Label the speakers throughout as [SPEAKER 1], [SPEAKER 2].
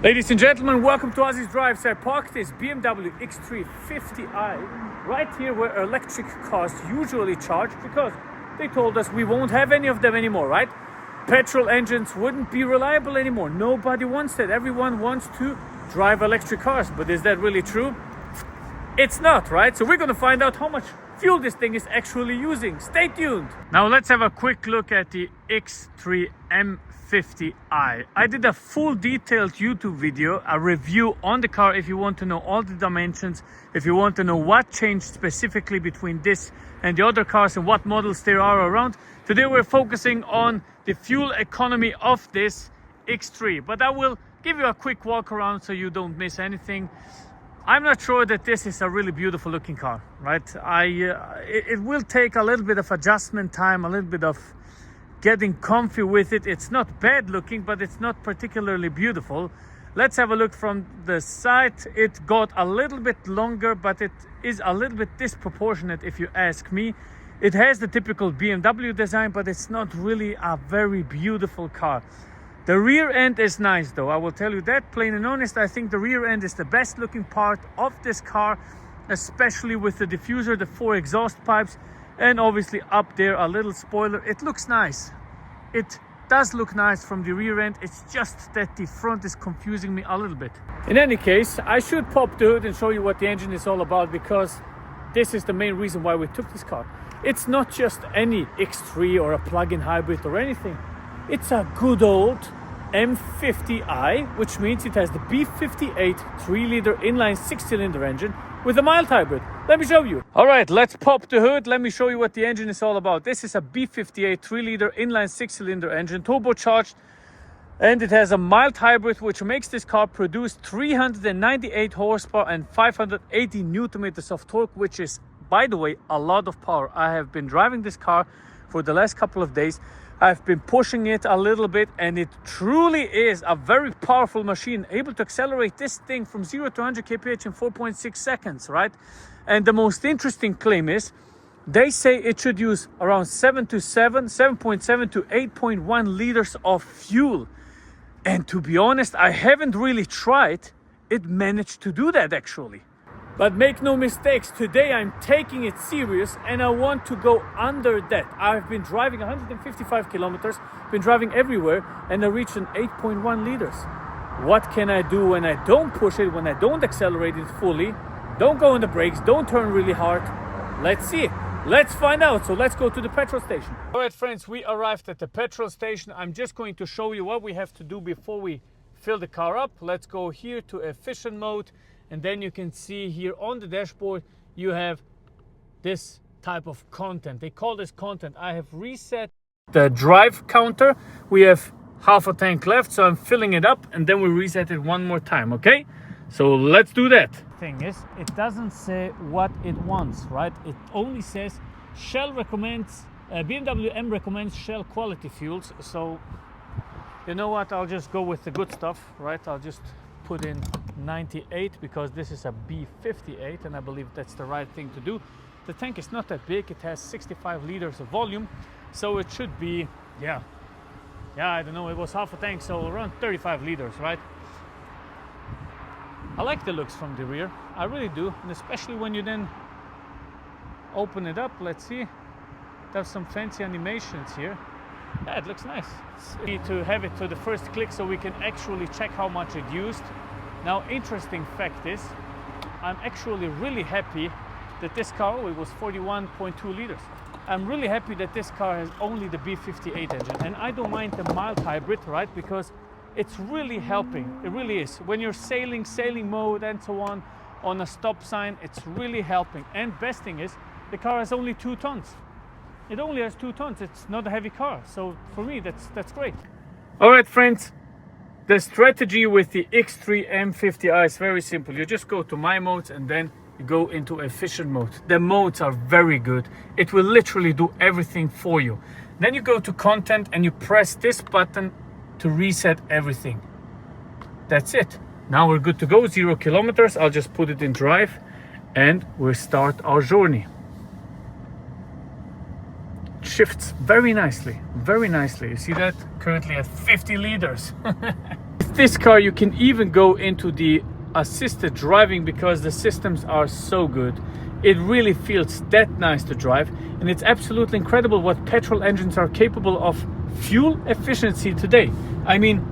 [SPEAKER 1] Ladies and gentlemen, welcome to Sporty Drive. So I parked this BMW X3 50i right here where electric cars usually charge, because they told us we won't have any of them anymore, right? Petrol engines wouldn't be reliable anymore. Nobody wants that. Everyone wants to drive electric cars. But is that really true? It's not, right? So we're going to find out how much fuel this thing is actually using. Stay tuned. Now let's have a quick look at the X3 M50i. I did a full detailed YouTube video, a review on the car if you want to know all the dimensions, if you want to know what changed specifically between this and the other cars and what models there are around. Today we're focusing on the fuel economy of this X3, but I will give you a quick walk around so you don't miss anything. I'm not sure that this is a really beautiful looking car, right? It will take a little bit of adjustment time, a little bit of getting comfy with it. It's not bad looking, but it's not particularly beautiful. Let's have a look from the side. It got a little bit longer, but it is a little bit disproportionate if you ask me. It has the typical BMW design, but it's not really a very beautiful car. The rear end is nice though, I will tell you that, plain and honest. I think the rear end is the best looking part of this car, especially with the diffuser, the 4 exhaust pipes, and obviously up there a little spoiler. It looks nice. It does look nice from the rear end. It's just that the front is confusing me a little bit. In any case, I should pop the hood and show you what the engine is all about, because this is the main reason why we took this car. It's not just any X3 or a plug-in hybrid or anything. It's a good old M50i, which means it has the B58 3-liter inline 6-cylinder engine with a mild hybrid. Let me show you. All right, let's pop the hood. Let me show you what the engine is all about. This is a B58 3-liter inline 6-cylinder engine, turbocharged, and it has a mild hybrid, which makes this car produce 398 horsepower and 580 newton meters of torque, which is, by the way, a lot of power. I have been driving this car for the last couple of days. I've been pushing it a little bit, and it truly is a very powerful machine, able to accelerate this thing from 0 to 100 kph in 4.6 seconds, right? And the most interesting claim is they say it should use around 7.7 to 8.1 liters of fuel. And to be honest, I haven't really tried. It managed to do that actually. But make no mistakes, today I'm taking it serious and I want to go under that. I've been driving 155 kilometers, been driving everywhere, and I reached an 8.1 liters. What can I do when I don't push it, when I don't accelerate it fully, don't go on the brakes, don't turn really hard? Let's see. Let's find out. So let's go to the petrol station. All right, friends, we arrived at the petrol station. I'm just going to show you what we have to do before we fill the car up. Let's go here to efficient mode. And then you can see here on the dashboard, you have this type of content. They call this content. I have reset the drive counter. We have half a tank left, so I'm filling it up, and then we reset it one more time, okay? So let's do that. Thing is, it doesn't say what it wants, right? It only says Shell recommends, BMW M recommends Shell quality fuels. So you know what, I'll just go with the good stuff, right? I'll just put in 98 because this is a B58 and I believe that's the right thing to do. The tank is not that big. It has 65 liters of volume, so it should be, yeah, I don't know, it was half a tank, so around 35 liters, right? I like the looks from the rear, I really do, and especially when you then open it up. Let's see, there's some fancy animations here. Yeah, it looks nice. We need to have it to the first click so we can actually check how much it used. Now, interesting fact is, I'm actually really happy that this car, it was 41.2 liters. I'm really happy that this car has only the B58 engine, and I don't mind the mild hybrid, right? Because it's really helping. It really is. When you're sailing mode and so on a stop sign, it's really helping. And best thing is, the car has only 2 tons. It only has 2 tons. It's not a heavy car. So for me, that's great. All right, friends. The strategy with the X3 M50i is very simple. You just go to My Modes and then you go into efficient mode. The modes are very good. It will literally do everything for you. Then you go to content and you press this button to reset everything. That's it. Now we're good to go. 0 kilometers. I'll just put it in drive and we'll start our journey. Shifts very nicely, very nicely. You see that? Currently at 50 liters. With this car, you can even go into the assisted driving because the systems are so good. It really feels that nice to drive, and it's absolutely incredible what petrol engines are capable of fuel efficiency today. I mean,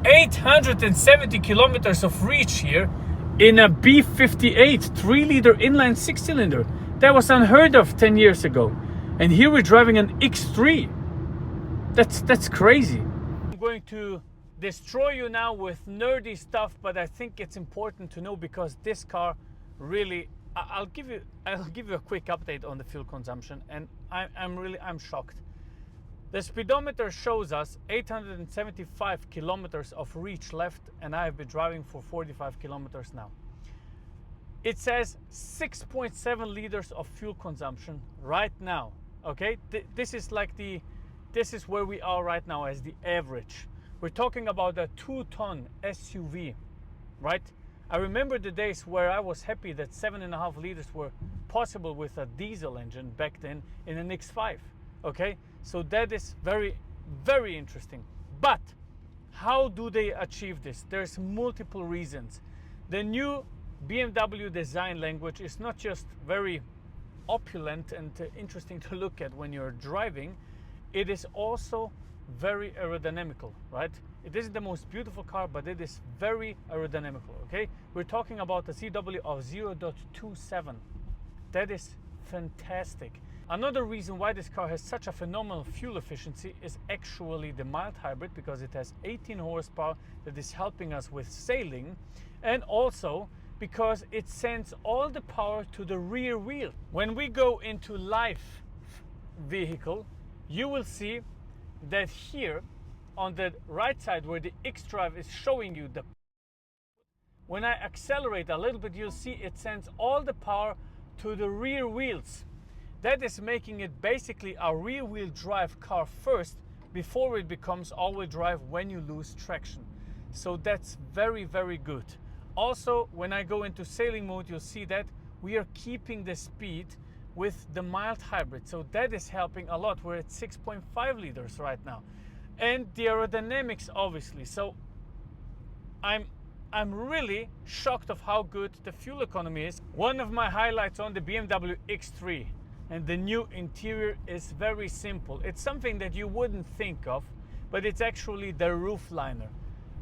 [SPEAKER 1] 870 kilometers of reach here in a B58 3-liter inline 6-cylinder. That was unheard of 10 years ago. And here we're driving an X3. That's crazy. I'm going to destroy you now with nerdy stuff, but I think it's important to know because this car really, I'll give you a quick update on the fuel consumption, and I'm shocked. The speedometer shows us 875 kilometers of reach left, and I have been driving for 45 kilometers now. It says 6.7 liters of fuel consumption right now. Okay, this is where we are right now as the average. We're talking about a 2-ton SUV, right? I remember the days where I was happy that 7.5 liters were possible with a diesel engine back then in an X5. Okay, so that is very, very interesting. But how do they achieve this? There's multiple reasons. The new BMW design language is not just very opulent and interesting to look at when you're driving, it is also very aerodynamical, right? It isn't the most beautiful car, but it is very aerodynamical. Okay, we're talking about a CW of 0.27. That is fantastic. Another reason why this car has such a phenomenal fuel efficiency is actually the mild hybrid, because it has 18 horsepower that is helping us with sailing, and also because it sends all the power to the rear wheel. When we go into live vehicle, you will see that here on the right side where the X-Drive is showing you the, when I accelerate a little bit, you'll see it sends all the power to the rear wheels. That is making it basically a rear wheel drive car first before it becomes all-wheel drive when you lose traction. So that's very, very good. Also, when I go into sailing mode, you'll see that we are keeping the speed with the mild hybrid. So that is helping a lot. We're at 6.5 liters right now. And the aerodynamics, obviously. So I'm really shocked of how good the fuel economy is. One of my highlights on the BMW X3 and the new interior is very simple. It's something that you wouldn't think of, but it's actually the roof liner.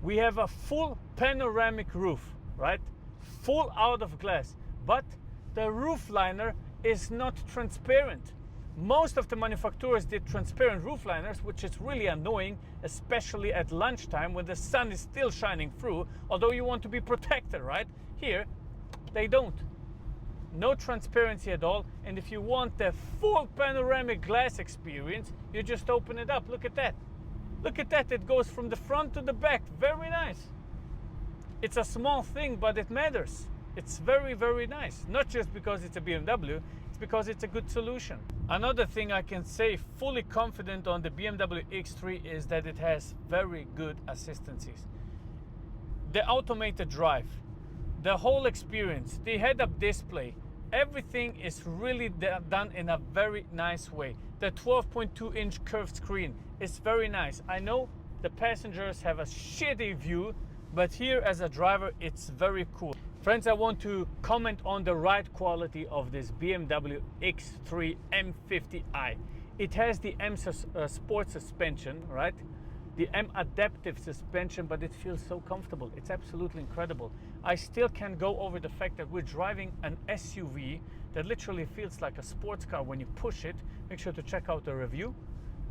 [SPEAKER 1] We have a full panoramic roof, right? Full out of glass, but the roof liner is not transparent. Most of the manufacturers did transparent roof liners, which is really annoying, especially at lunchtime when the sun is still shining through, although you want to be protected, right? Here, they don't. No transparency at all, and if you want the full panoramic glass experience, you just open it up. Look at that. Look at that, it goes from the front to the back. Very nice. It's a small thing, but it matters. It's very, very nice. Not just because it's a BMW, it's because it's a good solution. Another thing I can say fully confident on the BMW X3 is that it has very good assistances. The automated drive, the whole experience, the head-up display, everything is really done in a very nice way. The 12.2-inch curved screen is very nice. I know the passengers have a shitty view, but here as a driver, it's very cool. Friends, I want to comment on the ride quality of this BMW X3 M50i. It has the M Sport suspension, right? The M Adaptive suspension, but it feels so comfortable. It's absolutely incredible. I still can go over the fact that we're driving an SUV that literally feels like a sports car when you push it. Make sure to check out the review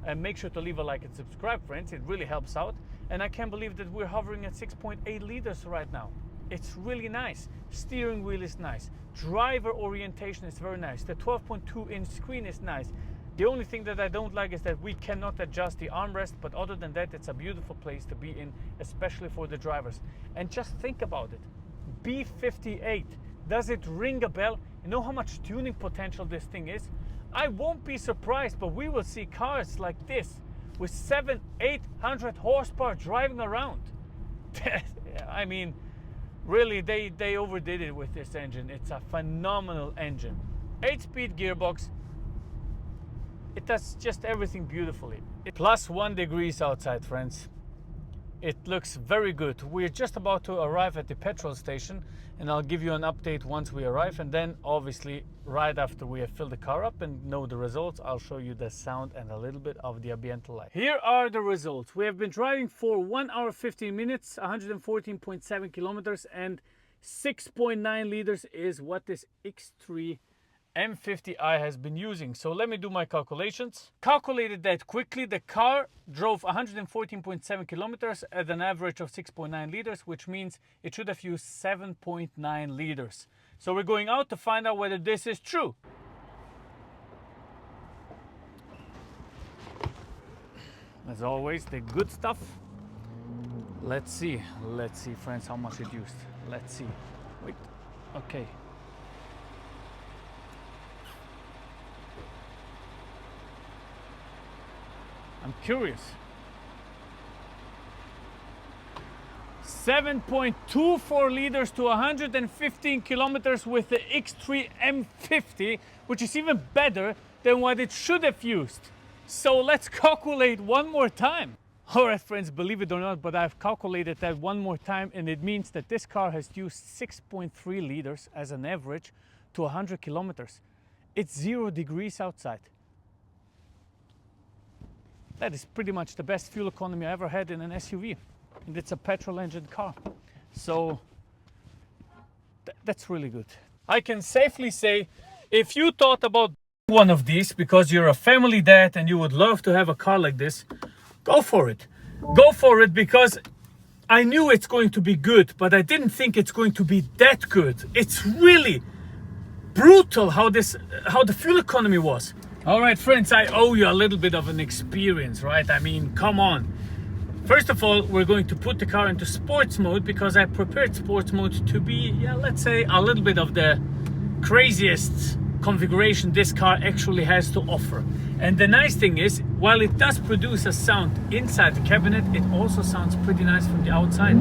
[SPEAKER 1] and make sure to leave a like and subscribe, friends. It really helps out. And I can't believe that we're hovering at 6.8 liters right now. It's really nice. Steering wheel is nice. Driver orientation is very nice. The 12.2-inch screen is nice. The only thing that I don't like is that we cannot adjust the armrest, but other than that, it's a beautiful place to be in, especially for the drivers. And just think about it. B58, does it ring a bell? You know how much tuning potential this thing is? I won't be surprised, but we will see cars like this with 700-800 horsepower driving around. I mean, really, they overdid it with this engine. It's a phenomenal engine. 8-speed gearbox. It does just everything beautifully. +1 degrees outside, friends. It looks very good. We're just about to arrive at the petrol station, and I'll give you an update once we arrive, and then obviously right after we have filled the car up and know the results, I'll show you the sound and a little bit of the ambiental light. Here are the results. We have been driving for 1 hour 15 minutes, 114.7 kilometers, and 6.9 liters is what this X3 M50i has been using. So let me do my calculations. Calculated that quickly, the car drove 114.7 kilometers at an average of 6.9 liters, which means it should have used 7.9 liters. So we're going out to find out whether this is true. As always, the good stuff. Let's see friends, how much it used. Let's see. Wait, okay. I'm curious. 7.24 liters to 115 kilometers with the X3 M50, which is even better than what it should have used. So let's calculate one more time. All right, friends, believe it or not, but I've calculated that one more time, and it means that this car has used 6.3 liters as an average to 100 kilometers. It's 0 degrees outside. That is pretty much the best fuel economy I ever had in an SUV. And it's a petrol engine car. So that's really good. I can safely say, if you thought about one of these because you're a family dad and you would love to have a car like this, go for it. Go for it, because I knew it's going to be good, but I didn't think it's going to be that good. It's really brutal how the fuel economy was. All right, friends, I owe you a little bit of an experience, right? I mean, come on. First of all, we're going to put the car into sports mode because I prepared sports mode to be, yeah, let's say a little bit of the craziest configuration this car actually has to offer. And the nice thing is, while it does produce a sound inside the cabinet, it also sounds pretty nice from the outside.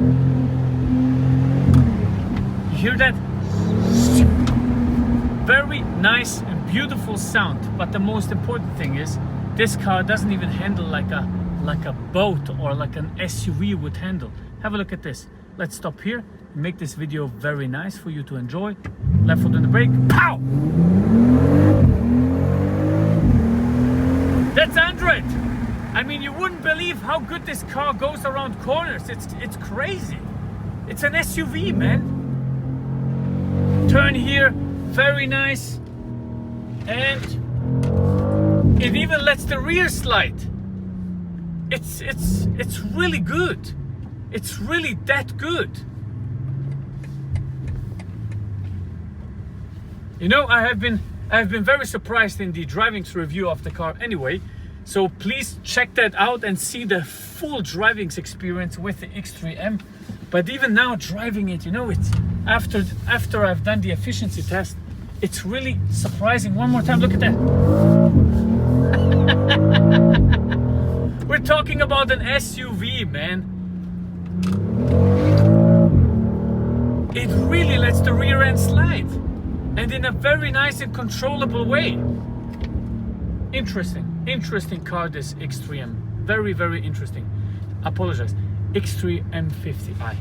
[SPEAKER 1] You hear that? Very nice and beautiful sound, but the most important thing is this car doesn't even handle like a boat or like an SUV would handle. Have a look at this. Let's stop here, make this video very nice for you to enjoy. Left foot on the brake, pow! That's 100. I mean, you wouldn't believe how good this car goes around corners. It's crazy. It's an SUV, man. Turn here, very nice. And it even lets the rear slide. It's really good. It's really that good. You know, I have been very surprised in the driving review of the car anyway. So please check that out and see the full driving experience with the X3M. But even now driving it, you know, it's after I've done the efficiency test, it's really surprising. One more time, look at that. We're talking about an SUV, man. It really lets the rear end slide, and in a very nice and controllable way. Interesting car, this X3M. Very interesting. Apologize. X3 M50i.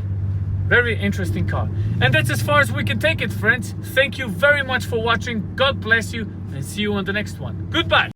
[SPEAKER 1] Very interesting car. And that's as far as we can take it, friends. Thank you very much for watching. God bless you, and see you on the next one. Goodbye.